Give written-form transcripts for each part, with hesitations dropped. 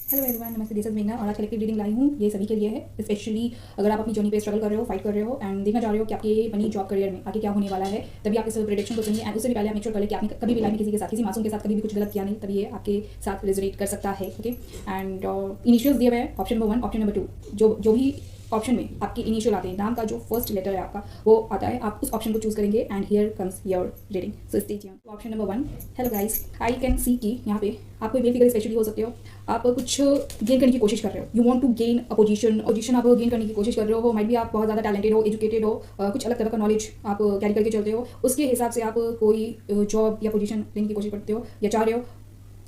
Hello everyone, नमस्ते। This is मेघना और आज कलेक्टिव रीडिंग लाई हूँ। ये सभी के लिए है, स्पेशली अगर आप अपनी जर्नी पे स्ट्रगल कर रहे हो, फाइट कर रहे हो एंड देखना चाह रहे हो कि आपके मनी जॉब करियर में आगे क्या होने वाला है, तभी आप इस प्रेडिक्शन को सुनिए। एंड उससे भी पहले आप मेक श्योर कर ले कि आपने कभी भी लाइफ में किसी के साथ, किसी मासूम के साथ कभी भी कुछ गलत किया नहीं, तभी ये आपके साथ रेजोनेट कर सकता है। ओके, एंड इनिशियल्स दिए हुए हैं, ऑप्शन नंबर 1, ऑप्शन नंबर 2, जो भी ऑप्शन में आपके इनिशियल आते हैं, नाम का जो फर्स्ट लेटर है आपका वो आता है, आप उस ऑप्शन को चूज करेंगे and here comes your reading. So stay tuned. Option number 1, hello guys, I can see कि यहाँ पे आप कोई मेल फिगर स्पेशली हो सकते हो, आप कुछ गेन करने की कोशिश कर रहे हो, you want to gain a position आप गेन करने की कोशिश कर रहे हो। माइट भी आप बहुत ज़्यादा टैलेंटेड हो, एजुकेटेड हो, कुछ अलग तरह का नॉलेज आप कैरी करके चलते हो, उसके हिसाब से आप कोई जॉब या पोजीशन लेने की कोशिश करते हो या चाह रहे हो,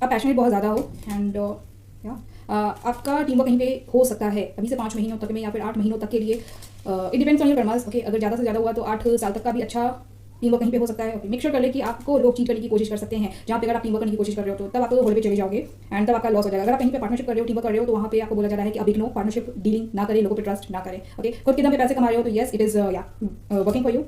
आप पैशनेट बहुत ज़्यादा हो एंड आपका टीम वर्क कहीं पे हो सकता है अभी से 5 महीनों तक में या फिर 8 महीनों तक के लिए। It depends on your karmas. Okay, अगर ज़्यादा से ज़्यादा हुआ तो 8 साल तक का भी अच्छा टीम वर्क कहीं पे हो सकता है। ओके, मेक श्योर कर ले कि आपको लोग चीट करने की कोशिश कर सकते हैं। जहाँ पे अगर आप टीम वर्क करने की कोशिश कर रहे हो तो तब आप होल पे चले जाओगे एंड तब आपका लॉस हो जाएगा। अगर आप कहीं पे पार्टनरशिप कर रहे हो, टीम वर्क कर रहे हो, तो वहाँ पे आपको बोला जा रहा है कि अभी नो पार्टनरशिप डीलिंग ना करें, लोगों पे ट्रस्ट ना करें। ओके, खुद के दम पे पैसे कमा रहे हो तो yes it is working for you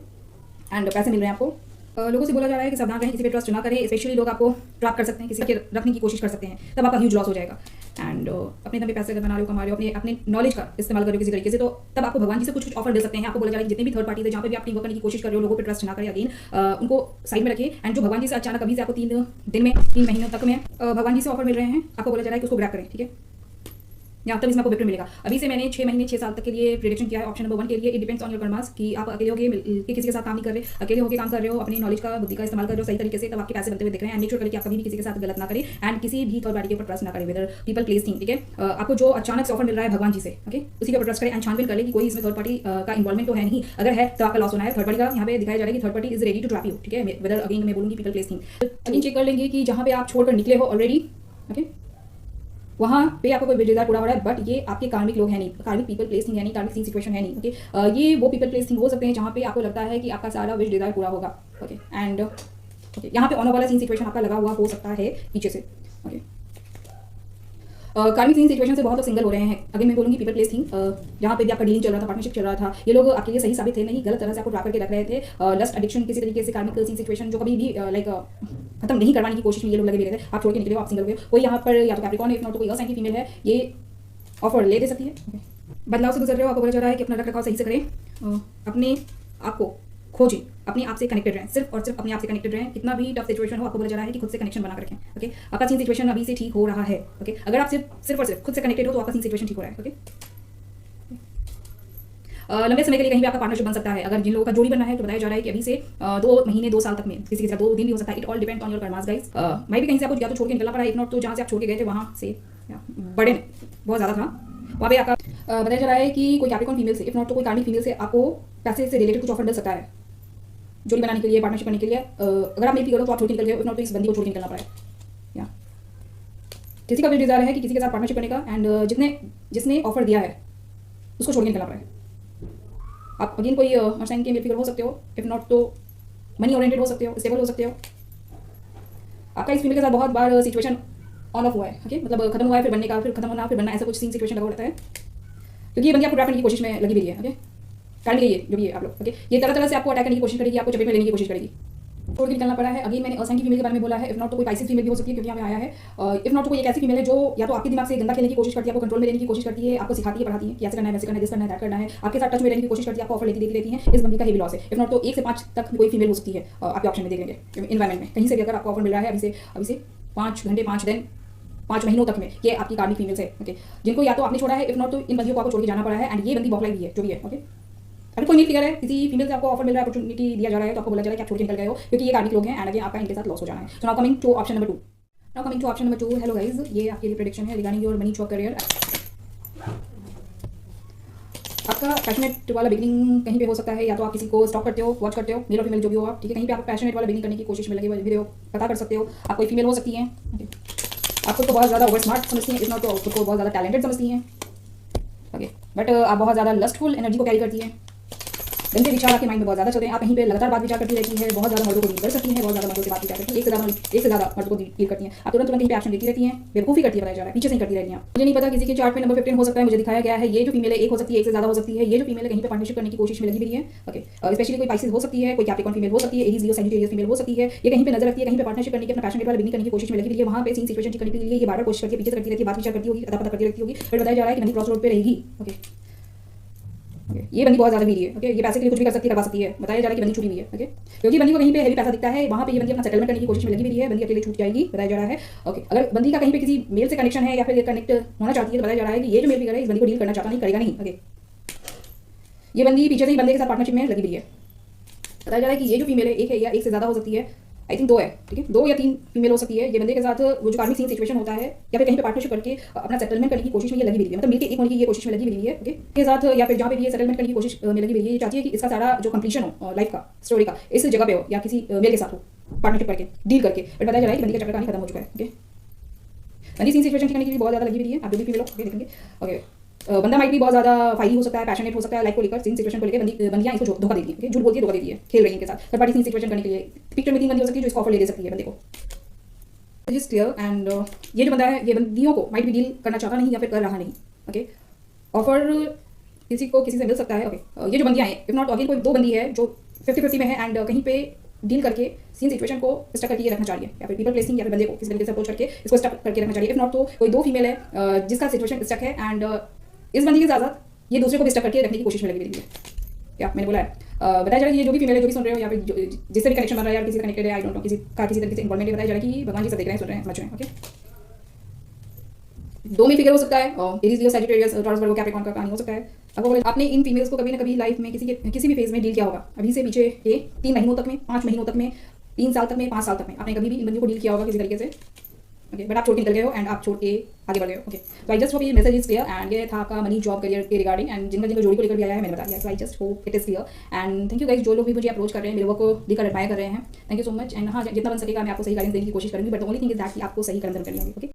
and पैसे मिल रहे हैं आपको। लोगों से बोला जा रहा है कि सावधान रहें, किसी पे ट्रस्ट ना करें, स्पेशली लोग आपको ट्रैप कर सकते हैं, किसी के रखने की कोशिश कर सकते हैं, तब आपका ह्यूज लॉस हो जाएगा। एंड अपने दम पे पैसे अगर बना रहे हो, कमा रहे हो, अपने नॉलेज का इस्तेमाल कर रहे हो किसी तरीके से, तो तब आपको भगवान जी से कुछ ऑफर दे सकते हैं। आपको बोला जा रहा है कि जितने भी थर्ड पार्टी है, जहाँ पे भी आप टीम वर्क करने की कोशिश कर रहे हो, लोगों पे ट्रस्ट ना करें, अगेन उनको साइड में रखिए। एंड जो भगवान जी से अचानक अभी से आपको 3 दिन में 3 महीनों तक में भगवान जी से ऑफर मिल रहे हैं, आपको बोला जा रहा है कि उसको ग्रैब करें। ठीक है, यहाँ तक इसमें आपको विक्ट्री मिलेगा। अभी से मैंने 6 महीने 6 साल तक के लिए प्रेडिक्शन किया है ऑप्शन नंबर 1 के लिए। It depends on your karmas कि आप अकेले होके मिलके किसी के साथ काम नहीं कर रहे, अकेले होकर काम कर रहे हो, अपनी नॉलेज का, बुद्धि का इस्तेमाल कर रहे हो सही तरीके से, तब आपके पैसे बनते हुए दिख रहे हैं। एंड मेक श्योर करें कि आप कभी भी किसी के साथ गलत ना करें एंड किसी भी थर्ड पार्टी के ऊपर ट्रस्ट ना करें, वेदर पीपल प्लेस थिंग। ठीक है, आपको जो अचानक से ऑफर मिल रहा है भगवान जी से, ओके, उसी के ऊपर ट्रस्ट करें एंड छानबीन कर ले कि कोई इसमें थर्ड पार्टी का इन्वॉल्वमेंट तो है नहीं। अगर है तो आपका लॉस होना है। थर्ड पार्टी का यहाँ पे दिखाया जा रहा है कि third party is ready to trap you. ठीक है, वेदर अगेन मैं बोलूंगी people place thing. Again check कर लेंगे कि जहाँ पे आप छोड़कर निकले हो ऑलरेडी, ओके, वहाँ पे आपको कोई विजेदार पूरा हो रहा है, बट ये आपके कार्मिक लोग हैं नहीं, कार्मिक पीपल प्लेसिंग है नहीं, कार्मिक सीन सिचुएशन है नहीं। ओके, ये वो पीपल प्लेसिंग हो सकते हैं जहाँ पे आपको लगता है कि आपका सारा विश डिजायर पूरा होगा। ओके, एंड ओके, यहाँ पे ऑनर वाला सीन सिचुएशन आपका लगा हुआ हो सकता है पीछे से। ओके, कार्मिक सीन सिचुएशन से बहुत लोग सिंगल हो रहे हैं। अगर मैं बोलूँगी पीपल प्लेस थिंग, जहाँ पे भी आपका डीलिंग चल रहा था, पार्टनरशिप चल रहा था, ये लोग आपके लिए सही साबित थे नहीं, गलत तरह से आपको ट्रैप करके रख रहे थे। लस्ट एडिक्शन, किसी तरीके से कार्मिक सीन सिचुएशन जो कभी भी लाइक खत्म नहीं करवाने की कोशिश में ये लोग लगे हुए थे। आप छोड़ के निकले हो, आप सिंगल हो गए, कोई यहाँ पर या तो कैप्रिकॉर्न है, इफ नॉट तो कोई और साइन की फीमेल है, ये ऑफर ले दे सकती है। बदलाव से गुजर रहे हो, आपको बोला जा रहा है कि अपना रख रखाव सही से करें, अपने आप को खोजें, अपने आप से कनेक्टेड रहें, सिर्फ और सिर्फ अपने आप से कनेक्टेड रहें। कितना भी टफ सिचुएशन हो, आपको बोला जा रहा है कि खुद से कनेक्शन बना कर रखें। ओके, आपका सीन सिचुएशन अभी से ठीक हो रहा है। ओके, अगर आप सिर्फ और सिर्फ खुद से कनेक्टेड हो तो आपका सीन सिचुएशन ठीक हो रहा है। ओके, लंबे समय के लिए कहीं भी आपका पार्टनरशिप बन सकता है। अगर जिन लोगों का जोड़ी बनना है तो बताया जा रहा है कि अभी से 2 महीने 2 साल तक में, किसी के साथ 2 दिन भी हो सकता है। It all depend on your karmas guys. मैं भी कहीं से आपको या तो छोड़ के निकलना पड़ा, इफ नॉट तो जहाँ से आप छोड़ के गए थे वहाँ से बड़े बहुत ज़्यादा था, वहाँ पे आपका बताया जा रहा है कि कोई कैप्रिकॉर्न फीमेल से, इफ नॉट तो कोई कार्मिक फीमेल से आपको पैसे से रिलेटेड कुछ ऑफर मिल सकता है, जोड़ी बनाने के लिए, पार्टनरशिप करने के लिए। अगर आप मेल करो तो आप छोड़ के निकल गए, इफ नॉट तो इस बंदी को छोड़ के निकलना पड़ा है। या किसी का भी डिजायर है कि किसी के साथ पार्टनरशिप करने का एंड जिसने ऑफर दिया है उसको छोड़ के निकलना पड़ा है। आप अगेन कोई साइन के मेल फिगर हो सकते हो, इफ नॉट तो मनी ओरिएंटेड हो सकते हो, स्टेबल हो सकते हो। आपका इस फीमेल के साथ बहुत बार सिचुएशन ऑन ऑफ हुआ है। ओके, मतलब खत्म हुआ है फिर बनने का, फिर खत्म होना फिर बनना, ऐसा कुछ सीन सिचुएशन लगा रहता है, क्योंकि ये बंदी आपको ट्रैप करने की कोशिश में लगी हुई है। ओके, कारण ये जो भी है आप लोग, ओके, ये तरह तरह से आपको अटैक करने की कोशिश करेगी, आपको चपेट में लेने की कोशिश करेगी, छोड़ के निकलना पड़ा है। अगेन मैंने असाइन की फीमेल के बारे में बोला है, इफ नॉट तो कोई पाइसेस फीमेल भी हो सकती है, क्योंकि यहाँ पे आया है। इफ नॉट तो कोई एक ऐसी फीमेल है जो या तो आपके दिमाग से गंदा खेलने की कोशिश करती है, आपको कंट्रोल में लेने की कोशिश करती है, आपको सिखाती है, पढ़ाती है कि ऐसे करना है, वैसे करना है, दिस करना है, दैट करना है, आपके साथ टच में रहने की कोशिश करती है, आपको ऑफर लेती देती है। इस बंदी का हेवी लॉस है। इफ नॉट तो 1 से 5 तक कोई फीमेल हो सकती है आपके ऑप्शन में देख लेंगे, इन्वायरमेंट में कहीं से भी अगर आपको ऑफर मिल रहा है अभी से 5 घंटे 5 दिन 5 महीनों तक में, ये आपकी कार्मिक फीमेल्स है। ओके, जिनको या तो आपने छोड़ा है, इफ नॉट तो इन बंदियों को आपको छोड़ के जाना पड़ा है एंड ये बंदी बॉकलाई भी है, जो भी है। ओके, अगर कोई मेल फिगर है, किसी फीमेल से आपको ऑफर मिल रहा है, अपॉर्चुनिटी दिया जा रहा है, तो आपको बोला जा रहा है कि आप छोड़ के निकल गए हो, क्योंकि ये कार्मिक लोग हैं एंड अगेन आपका इनके साथ लॉस हो जाना है। So now coming to option number 2। Hello guys, ये आपके लिए प्रेडिक्शन है regarding your money job career. आपका पैशनेट वाला बिगनिंग कहीं पे हो सकता है, या तो आप किसी को स्टॉक करते हो, वॉच करते हो, मेल और फीमेल जो भी हो आप, ठीक है, कहीं पे आप पैशनेट वाला बिगनिंग करने की कोशिश में लगे हुए हो, पता कर सकते हो। आप कोई फीमेल हो सकती हैं, आप खुद को बहुत ज़्यादा ओवर स्मार्ट समझती हैं, इतना तो खुद को बहुत ज़्यादा टैलेंटेड समझती हैं। ओके, बट आप बहुत ज़्यादा लस्टफुल एनर्जी को कैरी करती हैं। गंदे विचार आपके माइंड में बहुत ज़्यादा चलते हैं, आप कहीं पे लगातार बात विचार करती रहती है, बहुत ज़्यादा मर्दों को डील कर सकती है, बहुत ज़्यादा मर्दों से बात विचार करती है, एक से ज़्यादा मर्दों को डील करती हैं, आप तुरंत कहीं पे एक्शन लेती रहती हैं, बेवकूफ़ी करती है, बताया जा रहा है, पीछे से ही करती रहती हैं। मुझे नहीं पता किसी के चार्ट में नंबर 15 हो सकता है, मुझे दिखाया गया है। ये जो फीमेल है एक हो सकती है, एक से ज़्यादा हो सकती है। ये जो फीमेल है कहीं पे पार्टनरशिप करने की कोशिश में लगी हुई है। ओके, स्पेशली कोई पाइसेस हो सकती है, कोई कैप्रिकॉर्न फीमेल हो सकती है, एरीज लियो सैजिटेरियस फीमेल हो सकती है। ये कहीं पे नजर रखती है, कहीं पे पार्टनरशिप करने की, अपना पैशन वाला बिगनिंग करने की कोशिश में लगी हुई है, वहाँ पे सीन सिचुएशन करने के लिए ये बार-बार कोशिश करती है, पीछे से करती रहती है, बात विचार करती होगी, अदा पता करती रहती होगी, फिर बताया जा रहा है कि बंदी क्रॉस रोड पे रहेगी। ओके, ये बंदी बहुत ज़्यादा वीरी है। ओके, ये पैसे के लिए कुछ भी कर सकती है, करवा सकती है, बताया जा रहा है कि बंदी छुटी हुई है। ओके, क्योंकि बंदी को कहीं पे हेवी पैसा दिखता है, वहाँ पे ये बंदी अपना सेटलमेंट करने की कोशिश में लगी हुई है, बंदी अकेले छूट जाएगी, बताया जा रहा है। ओके, अगर बंदी का कहीं पे किसी मेल से कनेक्शन है या फिर कनेक्ट होना चाहती है, तो बताया जा रहा है कि ये जो मेल फिगर है इस बंदी को डील करना चाहता नहीं, करेगा नहीं। ओके, ये बंदी पीछे से ही बंदे के साथ पार्टनरशिप में लगी हुई है। बताया जा रहा है कि ये जो फीमेल है एक है या एक से ज़्यादा हो सकती है, आई थिंक 2 है, ठीक है, 2 या 3 फीमेल हो सकती है। ये बंदे के साथ वो जो कार्मिक सीन सिचुएशन होता है या फिर कहीं पे पार्टनरशिप करके अपना सेटलमेंट करने की कोशिश में ये लगी हुई है, मतलब मिलके एक होने की ये कोशिश में लगी हुई है। ओके, के साथ या फिर जहाँ पे भी ये सेटलमेंट करने की कोशिश में लगी हुई है, ये चाहती है कि इसका सारा जो कंप्लीशन हो लाइफ का, स्टोरी का, इस जगह पे हो या किसी मेल के साथ हो, पार्टनरशिप करके डील करके। बट बताया जा रहा है कि बंदी का चक्कर कहानी खत्म हो चुका है। ओके, बंदी सीन सिचुएशन करने के लिए बहुत ज़्यादा लगी हुई है, आप जो भी फीमेल हो ओके देखेंगे। ओके, बंदा माइट भी बहुत ज़्यादा फाइली हो सकता है, पैशनेट हो सकता है लाइफ को लेकर, सीन सिचुएशन को लेकर। बंदियाँ इसको धोखा देती है, झूठ बोलती है, धोखा देती है, खेल रही है इनके साथ, थर्ड पार्टी सीन सिचुएशन करने के लिए। पिक्चर में 3 बंदी हो सकती है जो इसको ऑफर ले दे सकती है बंदे को। इज क्लियर एंड ये जो बंदा है ये बंदियों को माइट भी डील करना चाहता नहीं या फिर कर रहा नहीं। ओके, ऑफर किसी को किसी से मिल सकता है। ओके, ये जो बंदियाँ हैं, इफ नॉट अगेन कोई 2 बंदी है जो 50-50 में है एंड कहीं पे डील करके सीन सिचुएशन को स्टक करके रखना चाह रही है, या फिर पीपल प्लेसिंग या फिर बंदे को किसी तरीके से अप्रोच करके इसको स्टक करके रखना चाह रही है। इफ नॉट तो कोई 2 फीमेल है जिसका सिचुएशन स्टक है एंड इस बंदी के साथ साथ ये दूसरे को भी स्टक करके रखने की कोशिश में लगी हुई है। क्या मैंने बोला है, बताया जा रहा है कि ये जो भी फीमेल है, जो भी सुन रहे हो या फिर जिससे भी कनेक्शन बन रहा है या किसी से कनेक्टेड है, आई डोंट नो, किसी तरीके से इन्वॉल्वमेंट है, बताया जा रहा है कि भगवान जी सब देख रहे हैं, सुन रहे हैं, समझ रहे हैं। ओके, 2 में फिगर हो सकता है, Aries Leo Sagittarius Taurus Virgo Capricorn का कहानी हो सकता है। अब आपने इन फीमेल्स को कभी ना कभी लाइफ में किसी भी फेज में डील किया होगा, अभी से पीछे ये 3 महीनों तक में, 5 महीनों तक में, 3 साल तक में, 5 साल तक में आपने कभी भी इन बंदियों को डील किया होगा किसी तरीके से। ओके, बट आप छोड़ के निकल गए हो एंड आप छोड़ के आगे बढ़ गए हो। ओके, तो आई जस्ट होप ये मैसेज इज क्लियर एंड ये था आपका मनी जॉब करियर के रिगार्डिंग एंड जिनका जोड़ी को लेकर भी आया है मैंने बता दिया। So I just hope it is clear and thank you guys, जो लोग भी मुझे अप्रोच कर रहे हैं, मेरे वर्क को देखकर एडमायर कर रहे हैं, thank you so much. And हाँ, जितना बन सकेगा मैं आपको सही गाइडेंस देने की कोशिश करूंगी, but the only thing is that कि आपको सही कदम करनी होगी। ओके।